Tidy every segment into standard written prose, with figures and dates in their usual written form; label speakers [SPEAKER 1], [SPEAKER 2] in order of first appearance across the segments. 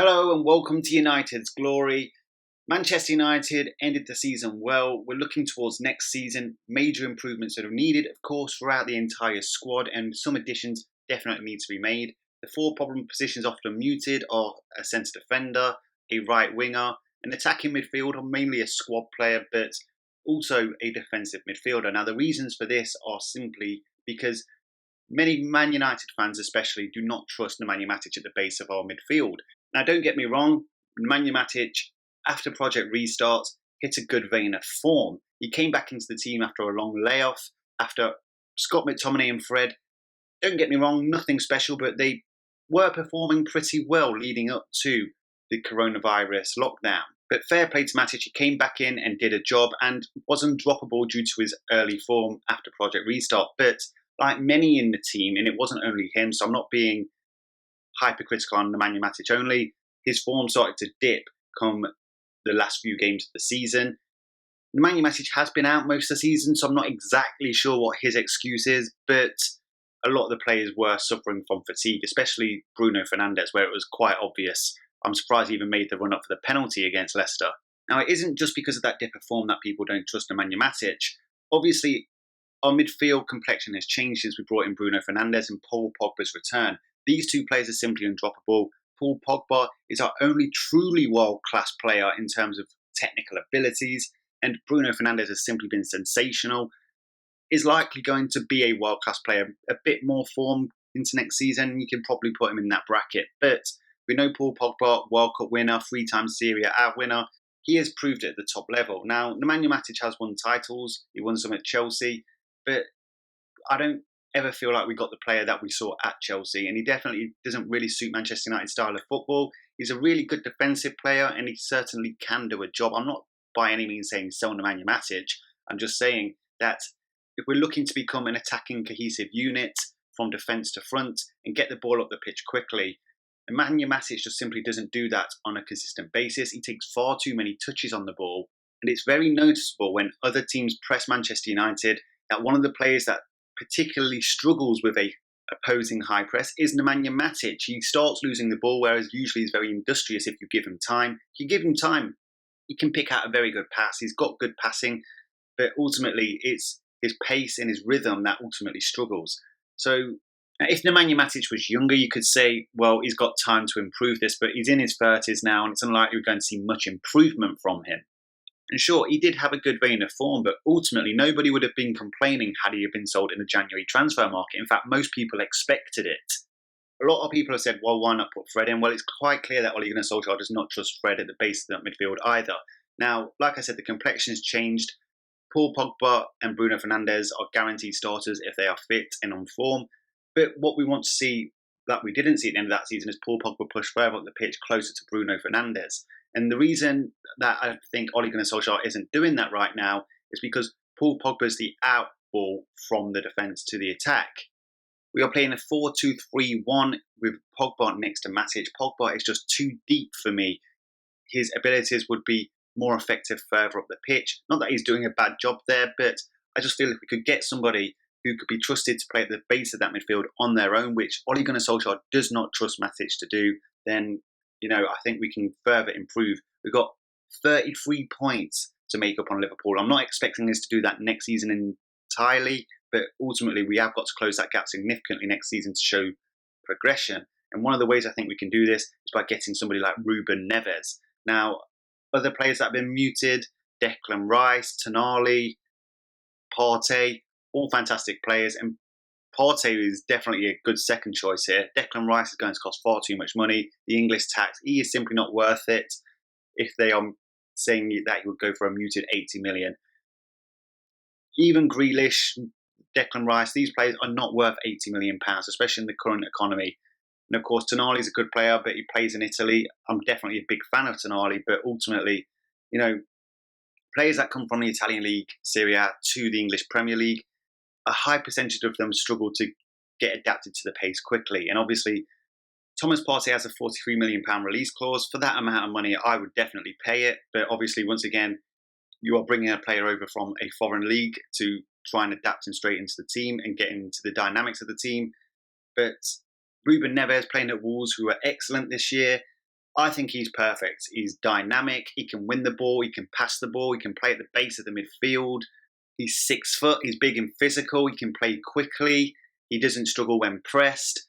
[SPEAKER 1] Hello and welcome to United's glory. Manchester United ended the season well. We're looking towards next season. Major improvements that are needed, of course, throughout the entire squad, and some additions definitely need to be made. The four problem positions often muted are a centre defender, a right winger, an attacking midfield, or mainly a squad player, but also a defensive midfielder. Now, the reasons for this are simply because many Man United fans especially do not trust Nemanja Matic at the base of our midfield. Now, don't get me wrong, Nemanja Matic, after Project Restart, hit a good vein of form. He came back into the team after a long layoff, after Scott McTominay and Fred. Don't get me wrong, nothing special, but they were performing pretty well leading up to the coronavirus lockdown. But fair play to Matic, he came back in and did a job and was undroppable due to his early form after Project Restart. But like many in the team, and it wasn't only him, so I'm not being hypercritical on Nemanja Matic only, his form started to dip come the last few games of the season. Nemanja Matic has been out most of the season, so I'm not exactly sure what his excuse is, but a lot of the players were suffering from fatigue, especially Bruno Fernandes, where it was quite obvious. I'm surprised he even made the run up for the penalty against Leicester. Now, it isn't just because of that dip of form that people don't trust Nemanja Matic. Obviously, our midfield complexion has changed since we brought in Bruno Fernandes and Paul Pogba's return. These two players are simply undroppable. Paul Pogba is our only truly world-class player in terms of technical abilities, and Bruno Fernandes has simply been sensational. Is likely going to be a world-class player, a bit more form into next season. You can probably put him in that bracket. But we know Paul Pogba, World Cup winner, three-time Serie A winner. He has proved it at the top level. Now, Nemanja Matic has won titles. He won some at Chelsea. But I don't ever feel like we got the player that we saw at Chelsea, and he definitely doesn't really suit Manchester United's style of football. He's a really good defensive player, and he certainly can do a job. I'm not by any means saying sell Nemanja Matic. I'm just saying that if we're looking to become an attacking cohesive unit from defence to front and get the ball up the pitch quickly, Nemanja Matic just simply doesn't do that on a consistent basis. He takes far too many touches on the ball, and it's very noticeable when other teams press Manchester United that one of the players that particularly struggles with a opposing high press is Nemanja Matic. He starts losing the ball, whereas usually he's very industrious if you give him time. If you give him time, he can pick out a very good pass. He's got good passing, but ultimately it's his pace and his rhythm that ultimately struggles. So if Nemanja Matic was younger, you could say, well, he's got time to improve this, but he's in his 30s now, and it's unlikely we're going to see much improvement from him. And sure, he did have a good vein of form, but ultimately nobody would have been complaining had he been sold in the January transfer market. In fact, most people expected it. A lot of people have said, well, why not put Fred in? Well, it's quite clear that Ole Gunnar Solskjaer does not trust Fred at the base of that midfield either. Now, like I said, the complexion has changed. Paul Pogba and Bruno Fernandes are guaranteed starters if they are fit and on form. But what we want to see that we didn't see at the end of that season is Paul Pogba push further up the pitch closer to Bruno Fernandes. And the reason that I think Ole Gunnar Solskjaer isn't doing that right now is because Paul Pogba is the out ball from the defence to the attack. We are playing a 4-2-3-1 with Pogba next to Matic. Pogba is just too deep for me. His abilities would be more effective further up the pitch. Not that he's doing a bad job there, but I just feel if we could get somebody who could be trusted to play at the base of that midfield on their own, which Ole Gunnar Solskjaer does not trust Matic to do, then I think we can further improve. We've got 33 points to make up on Liverpool. I'm not expecting us to do that next season entirely, but ultimately we have got to close that gap significantly next season to show progression. And one of the ways I think we can do this is by getting somebody like Ruben Neves. Now, other players that have been muted, Declan Rice, Tonali, Partey, all fantastic players. And Partey is definitely a good second choice here. Declan Rice is going to cost far too much money. The English tax, he is simply not worth it if they are saying that he would go for a muted 80 million. Even Grealish, Declan Rice, these players are not worth 80 million pounds, especially in the current economy. And of course, Tonali is a good player, but he plays in Italy. I'm definitely a big fan of Tonali, but ultimately, players that come from the Italian league, Serie A, to the English Premier League, a high percentage of them struggle to get adapted to the pace quickly. And obviously, Thomas Partey has a £43 million release clause. For that amount of money, I would definitely pay it. But obviously, once again, you are bringing a player over from a foreign league to try and adapt him straight into the team and get into the dynamics of the team. But Ruben Neves playing at Wolves, who are excellent this year, I think he's perfect. He's dynamic. He can win the ball. He can pass the ball. He can play at the base of the midfield. He's 6 foot. He's big and physical. He can play quickly. He doesn't struggle when pressed.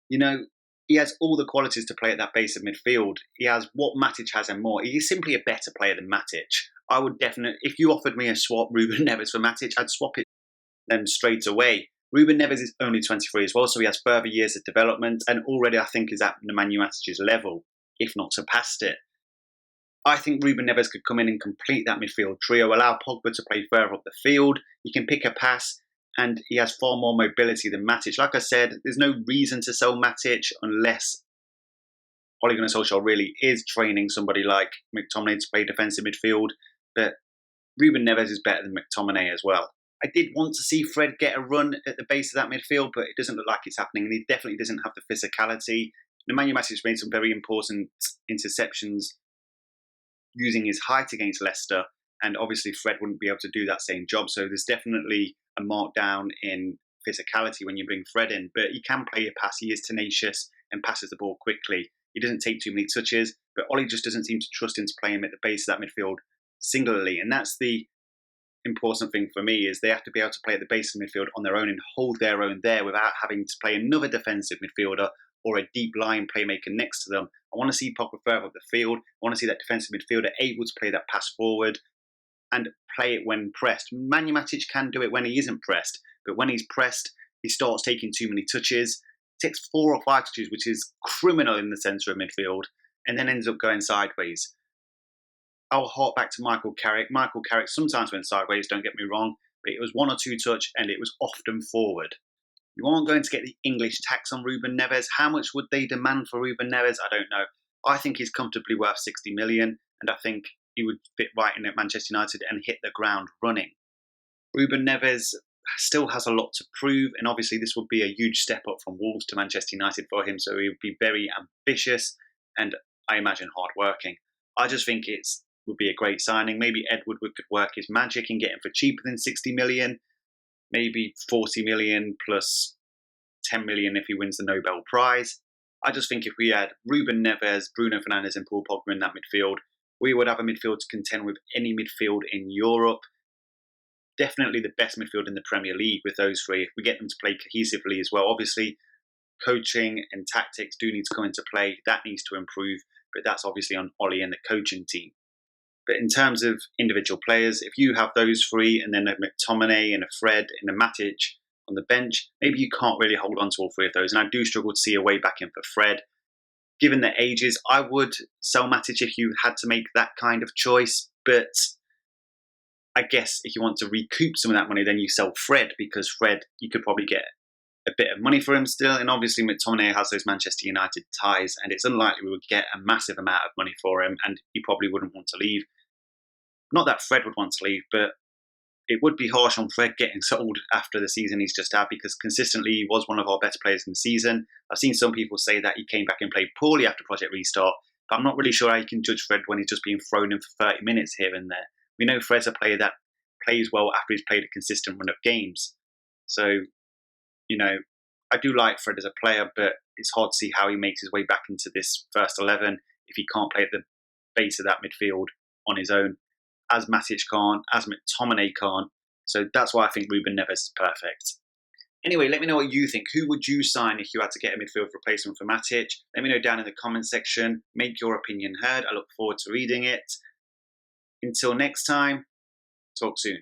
[SPEAKER 1] You know, he has all the qualities to play at that base of midfield. He has what Matic has and more. He's simply a better player than Matic. I would definitely, if you offered me a swap Ruben Neves for Matic, I'd swap it them straight away. Ruben Neves is only 23 as well, so he has further years of development and already I think is at Nemanja Matic's level, if not surpassed it. I think Ruben Neves could come in and complete that midfield trio, allow Pogba to play further up the field. He can pick a pass, and he has far more mobility than Matic. Like I said, there's no reason to sell Matic unless Ole Gunnar Solskjaer really is training somebody like McTominay to play defensive midfield. But Ruben Neves is better than McTominay as well. I did want to see Fred get a run at the base of that midfield, but it doesn't look like it's happening, and he definitely doesn't have the physicality. Nemanja Matic made some very important interceptions using his height against Leicester, and obviously Fred wouldn't be able to do that same job. So there's definitely a markdown in physicality when you bring Fred in, but he can play a pass. He is tenacious and passes the ball quickly. He doesn't take too many touches, but Ollie just doesn't seem to trust him to play him at the base of that midfield singularly, and that's the important thing for me is they have to be able to play at the base of the midfield on their own and hold their own there without having to play another defensive midfielder or a deep line playmaker next to them. I want to see Pogba further up the field. I want to see that defensive midfielder able to play that pass forward and play it when pressed. Nemanja Matic can do it when he isn't pressed, but when he's pressed, he starts taking too many touches. He takes 4 or 5 touches, which is criminal in the centre of midfield, and then ends up going sideways. I'll hark back to Michael Carrick. Michael Carrick sometimes went sideways, don't get me wrong, but it was 1 or 2 touch and it was often forward. You aren't going to get the English tax on Ruben Neves. How much would they demand for Ruben Neves? I don't know. I think he's comfortably worth 60 million, and I think he would fit right in at Manchester United and hit the ground running. Ruben Neves still has a lot to prove, and obviously this would be a huge step up from Wolves to Manchester United for him, so he would be very ambitious and I imagine hard-working. I just think it's would be a great signing. Maybe Ed Woodward could work his magic and get him for cheaper than 60 million, maybe 40 million plus 10 million if he wins the Nobel Prize. I just think if we had Ruben Neves, Bruno Fernandes and Paul Pogba in that midfield, we would have a midfield to contend with any midfield in Europe. Definitely the best midfield in the Premier League with those three. If we get them to play cohesively as well, obviously coaching and tactics do need to come into play. That needs to improve, but that's obviously on Ollie and the coaching team. But in terms of individual players, if you have those three and then a McTominay and a Fred and a Matic on the bench, maybe you can't really hold on to all three of those. And I do struggle to see a way back in for Fred. Given their ages, I would sell Matic if you had to make that kind of choice. But I guess if you want to recoup some of that money, then you sell Fred, because Fred, you could probably get a bit of money for him still. And obviously McTominay has those Manchester United ties, and it's unlikely we would get a massive amount of money for him, and he probably wouldn't want to leave. Not that Fred would want to leave, but it would be harsh on Fred getting sold after the season he's just had, because consistently he was one of our better players in the season. I've seen some people say that he came back and played poorly after Project Restart, but I'm not really sure how you can judge Fred when he's just being thrown in for 30 minutes here and there. We know Fred's a player that plays well after he's played a consistent run of games. So, I do like Fred as a player, but it's hard to see how he makes his way back into this first 11 if he can't play at the base of that midfield on his own, as Matic can't, as McTominay can't. So that's why I think Ruben Neves is perfect. Anyway, let me know what you think. Who would you sign if you had to get a midfield replacement for Matic? Let me know down in the comment section. Make your opinion heard. I look forward to reading it. Until next time, talk soon.